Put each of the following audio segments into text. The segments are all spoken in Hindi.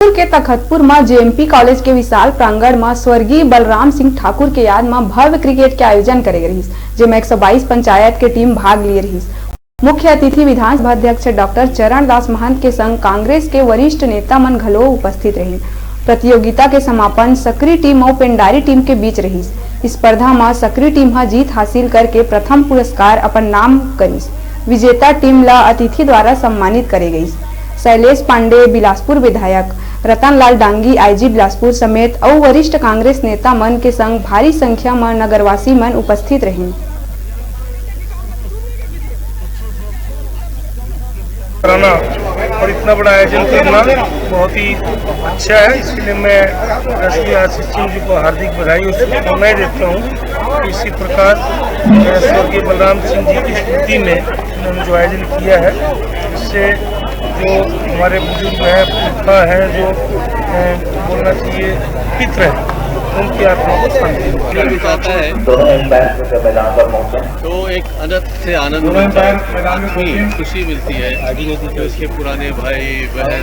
के तखतपुर में जेएमपी कॉलेज के विशाल प्रांगण में स्वर्गीय बलराम सिंह ठाकुर के याद में भव्य क्रिकेट के आयोजन करे रहीस, जेमें 122 पंचायत के टीम भाग लिए रहीस। मुख्य अतिथि विधानसभा अध्यक्ष डॉक्टर चरणदास महंत के संग कांग्रेस के वरिष्ठ नेता मन घलो उपस्थित रही। प्रतियोगिता के समापन सकरी टीम और पेंडारी टीम के बीच रहीस। स्पर्धा में सकरी टीम जीत हासिल करके प्रथम पुरस्कार अपन नाम करीस। विजेता टीम ला अतिथि द्वारा सम्मानित करे गई। शैलेश पांडे बिलासपुर विधायक, रतनलाल डांगी आईजी बिलासपुर समेत और वरिष्ठ कांग्रेस नेता मन के संग भारी संख्या में नगरवासी मन उपस्थित रहे। और इतना बड़ा आयोजन करना बहुत ही अच्छा है, इसलिए मैं श्री आशीष सिंह जी को हार्दिक बधाई और शुभकामनाएं देता हूँ। इसी प्रकार स्वर्गीय बलराम सिंह जी की स्मृति में उन्होंने जो आयोजन किया है, इससे जो हमारे बुजुर्ग हैं, पुरखा है, जो बोलना चाहिए पितृ है, उनकी आत्मा को शांति बताता है तो एक अलग से आनंद मिलता है, खुशी मिलती है कि उसके पुराने भाई बहन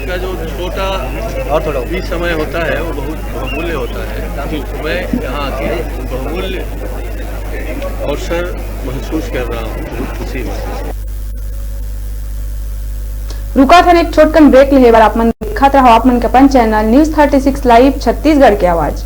का जो छोटा और थोड़ा भी समय होता है वो बहुत बहुमूल्य होता है। मैं यहाँ आके बहुमूल्य अवसर महसूस कर रहा हूँ, बहुत खुशी महसूस। रुका था एक छोटकन ब्रेक ले बार आप मन दिखा रहा आप मन के अपन चैनल न्यूज़ 36 लाइव छत्तीसगढ़ के आवाज।